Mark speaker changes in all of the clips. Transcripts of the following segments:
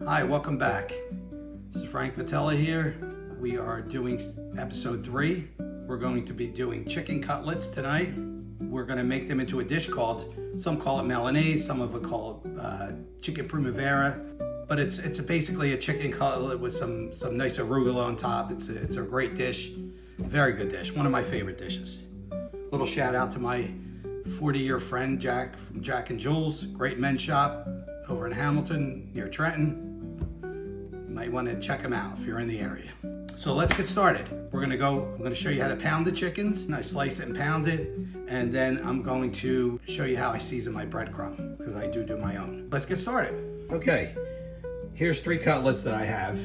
Speaker 1: Hi, welcome back. This is Frank Vadalia here. We are doing episode 3. We're going to be doing chicken cutlets tonight. We're going to make them into a dish called, some call it Milanese, some of it call it chicken primavera, but it's basically a chicken cutlet with some nice arugula on top. It's a great dish, very good dish, one of my favorite dishes. Little shout out to my 40-year friend Jack from Jack and Jules, great men's shop over in Hamilton near Trenton. You might want to check them out if you're in the area. So let's get started. I'm going to show you how to pound the chickens. I slice it and pound it, and then I'm going to show you how I season my breadcrumb, because I do my own. Let's get started. Okay, here's 3 cutlets that I have.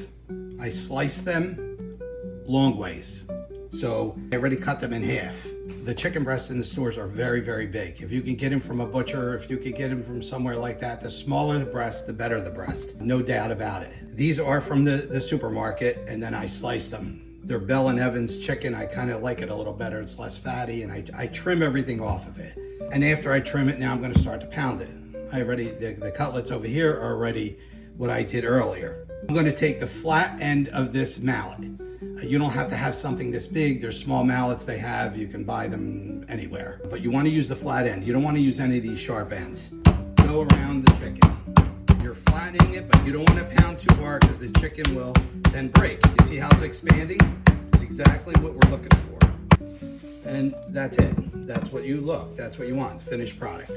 Speaker 1: I slice them long ways. So I already cut them in half. The chicken breasts in the stores are very, very big. If you can get them from a butcher, if you can get them from somewhere like that, the smaller the breast, the better the breast. No doubt about it. These are from the supermarket, and then I slice them. They're Bell & Evans chicken. I kind of like it a little better. It's less fatty, and I trim everything off of it. And after I trim it, now I'm going to start to pound it. The cutlets over here are already what I did earlier. I'm going to take the flat end of this mallet. You don't have to have something this big. There's small mallets they have. You can buy them anywhere. But you want to use the flat end. You don't want to use any of these sharp ends. Go around the chicken. You're flattening it, but you don't want to pound too hard because the chicken will then break. You see how it's expanding? It's exactly what we're looking for. And that's it. That's what you want, finished product.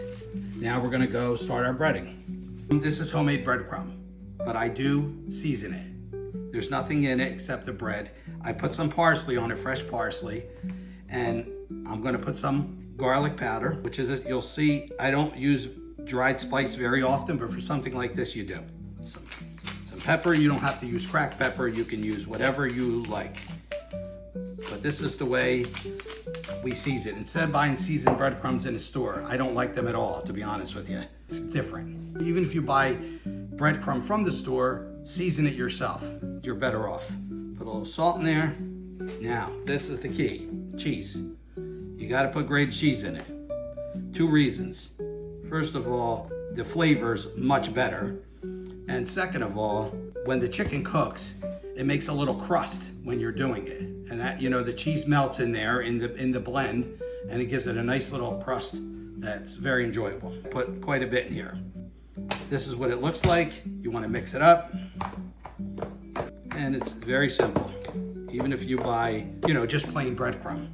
Speaker 1: Now we're going to go start our breading. This is homemade breadcrumb, but I do season it. There's nothing in it except the bread. I put some parsley on it, fresh parsley, and I'm gonna put some garlic powder, which is, you'll see, I don't use dried spice very often, but for something like this, you do. Some pepper. You don't have to use cracked pepper. You can use whatever you like. But this is the way we season. Instead of buying seasoned breadcrumbs in a store, I don't like them at all, to be honest with you. It's different. Even if you buy breadcrumb from the store, season it yourself. You're better off. Put a little salt in there. Now, this is the key, cheese. You gotta put grated cheese in it. 2 reasons. First of all, the flavor's much better. And second of all, when the chicken cooks, it makes a little crust when you're doing it. And that, the cheese melts in there in the blend, and it gives it a nice little crust that's very enjoyable. Put quite a bit in here. This is what it looks like. You want to mix it up. And it's very simple. Even if you buy, just plain breadcrumb.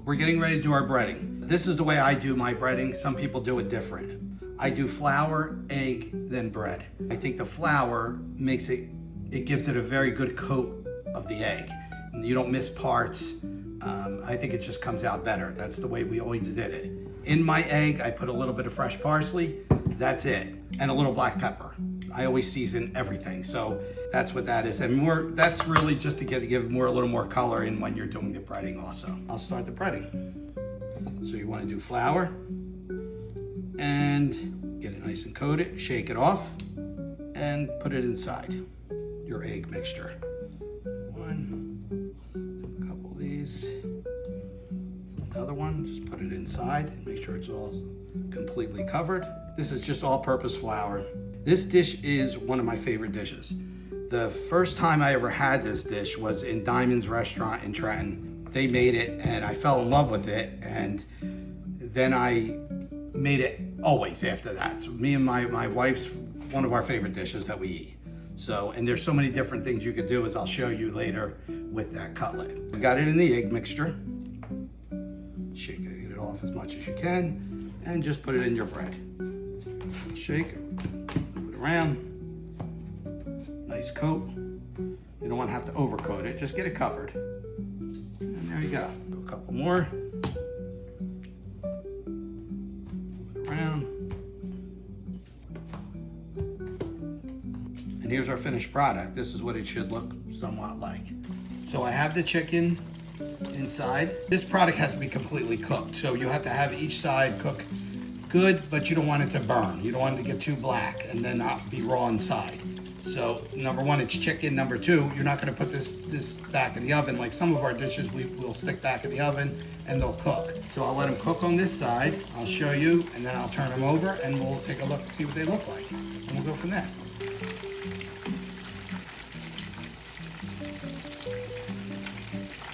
Speaker 1: We're getting ready to do our breading. This is the way I do my breading. Some people do it different. I do flour, egg, then bread. I think the flour makes it gives it a very good coat of the egg. You don't miss parts. I think it just comes out better. That's the way we always did it. In my egg, I put a little bit of fresh parsley. That's it. And a little black pepper. I always season everything. So that's what that is. And that's really just to give a little more color in when you're doing the breading also. I'll start the breading. So you want to do flour and get it nice and coated, shake it off, and put it inside your egg mixture. A couple of these. Another one, just put it inside and make sure it's all completely covered. This is just all-purpose flour. This dish is one of my favorite dishes. The first time I ever had this dish was in Diamond's restaurant in Trenton. They made it and I fell in love with it, and then I made it always after that. So me and my wife's one of our favorite dishes that we eat. So, and there's so many different things you could do, as I'll show you later with that cutlet. We got it in the egg mixture. Shake it, get it off as much as you can, and just put it in your bread. Shake it, move it around. Nice coat. You don't want to have to overcoat it, just get it covered. And there you go. Do a couple more. Move it around. And here's our finished product. This is what it should look somewhat like. So I have the chicken inside. This product has to be completely cooked, so you have to have each side cook good, but you don't want it to burn. You don't want it to get too black and then not be raw inside. So number 1, it's chicken. Number 2, you're not going to put this back in the oven. Like some of our dishes, we will stick back in the oven and they'll cook. So I'll let them cook on this side. I'll show you, and then I'll turn them over and we'll take a look and see what they look like. And we'll go from there.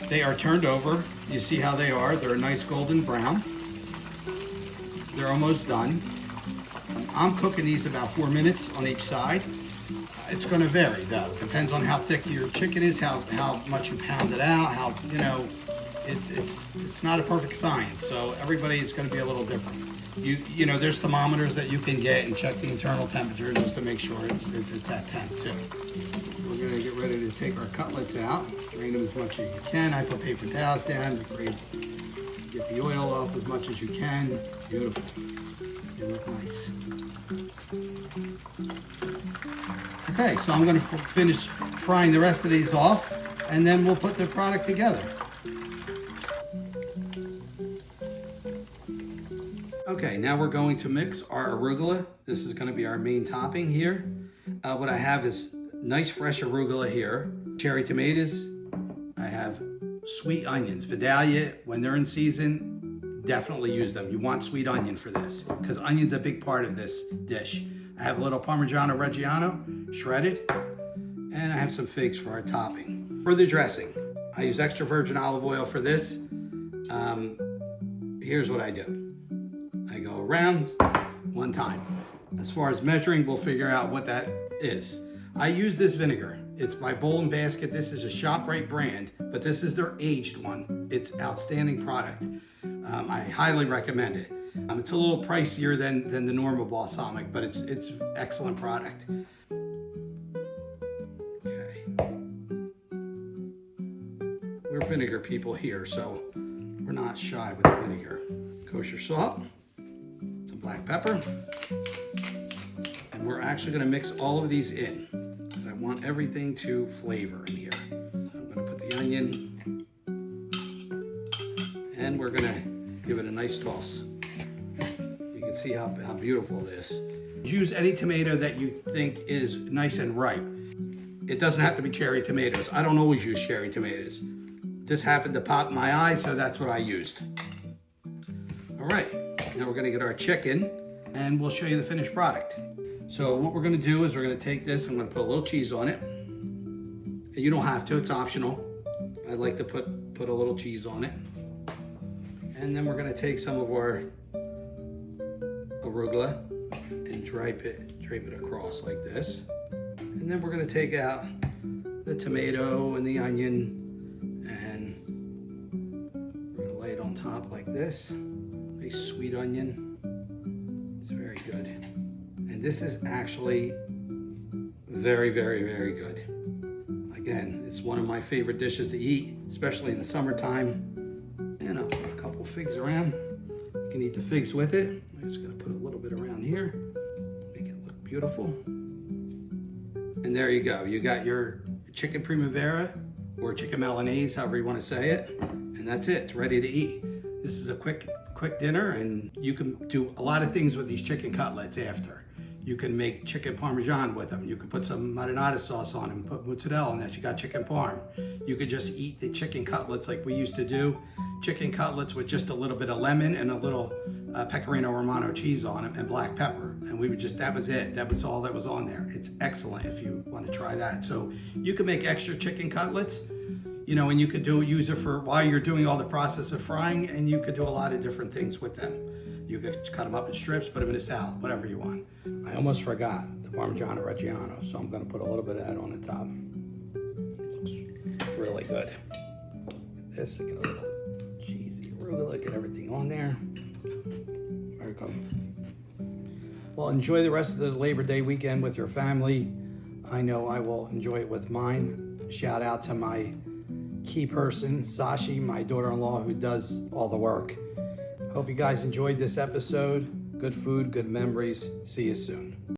Speaker 1: They are turned over. You see how they are. They're a nice golden brown. They're almost done. I'm cooking these about 4 minutes on each side. It's going to vary though. Depends on how thick your chicken is, how much you pound it out, how, you know, it's not a perfect science. So everybody is going to be a little different. You know, there's thermometers that you can get and check the internal temperature just to make sure it's at temp too. We're going to get ready to take our cutlets out, drain them as much as you can. I put paper towels down to get the oil off as much as you can. Beautiful. They look nice. Okay, so I'm going to finish frying the rest of these off, and then we'll put the product together. Okay, now we're going to mix our arugula. This is going to be our main topping here. What I have is nice fresh arugula here, cherry tomatoes. I have sweet onions. Vadalia, when they're in season, definitely use them. You want sweet onion for this because onion's a big part of this dish. I have a little Parmigiano Reggiano, shredded, and I have some figs for our topping. For the dressing, I use extra virgin olive oil for this. Here's what I do. I go around one time. As far as measuring, we'll figure out what that is. I use this vinegar. It's by Bowl and Basket. This is a ShopRite brand, but this is their aged one. It's outstanding product. I highly recommend it. It's a little pricier than the normal balsamic, but it's excellent product. Okay. We're vinegar people here, so we're not shy with the vinegar. Kosher salt, some black pepper, and we're actually going to mix all of these in because I want everything to flavor in here. I'm going to put the onion, and we're going to give it a nice toss. You can see how beautiful it is. Use any tomato that you think is nice and ripe. It doesn't have to be cherry tomatoes. I don't always use cherry tomatoes. This happened to pop in my eye, so that's what I used. All right, now we're gonna get our chicken and we'll show you the finished product. So what we're gonna do is we're gonna take this, I'm gonna put a little cheese on it. And you don't have to, it's optional. I like to put a little cheese on it. And then we're gonna take some of our arugula and drape it across like this. And then we're gonna take out the tomato and the onion and we're gonna lay it on top like this. Nice sweet onion. It's very good. And this is actually very, very, very good. Again, it's one of my favorite dishes to eat, especially in the summertime. And I'll put a couple figs around. You can eat the figs with it. I'm just gonna put a little bit around here. Make it look beautiful. And there you go. You got your chicken primavera or chicken Milanese, however you want to say it. And that's it, it's ready to eat. This is a quick dinner, and you can do a lot of things with these chicken cutlets after. You can make chicken Parmesan with them. You could put some marinara sauce on them, put mozzarella on that. You got chicken parm. You could just eat the chicken cutlets like we used to do. Chicken cutlets with just a little bit of lemon and a little Pecorino Romano cheese on them and black pepper. And we would just, that was it. That was all that was on there. It's excellent if you want to try that. So you can make extra chicken cutlets, you know, and you could use it for while you're doing all the process of frying, and you could do a lot of different things with them. You could cut them up in strips, put them in a salad, whatever you want. I almost forgot the Parmigiano Reggiano, so I'm gonna put a little bit of that on the top. It looks really good. This, get a little cheesy arugula, get everything on there. There you go. Well, enjoy the rest of the Labor Day weekend with your family. I know I will enjoy it with mine. Shout out to my key person, Sashi, my daughter-in-law, who does all the work. Hope you guys enjoyed this episode. Good food, good memories. See you soon.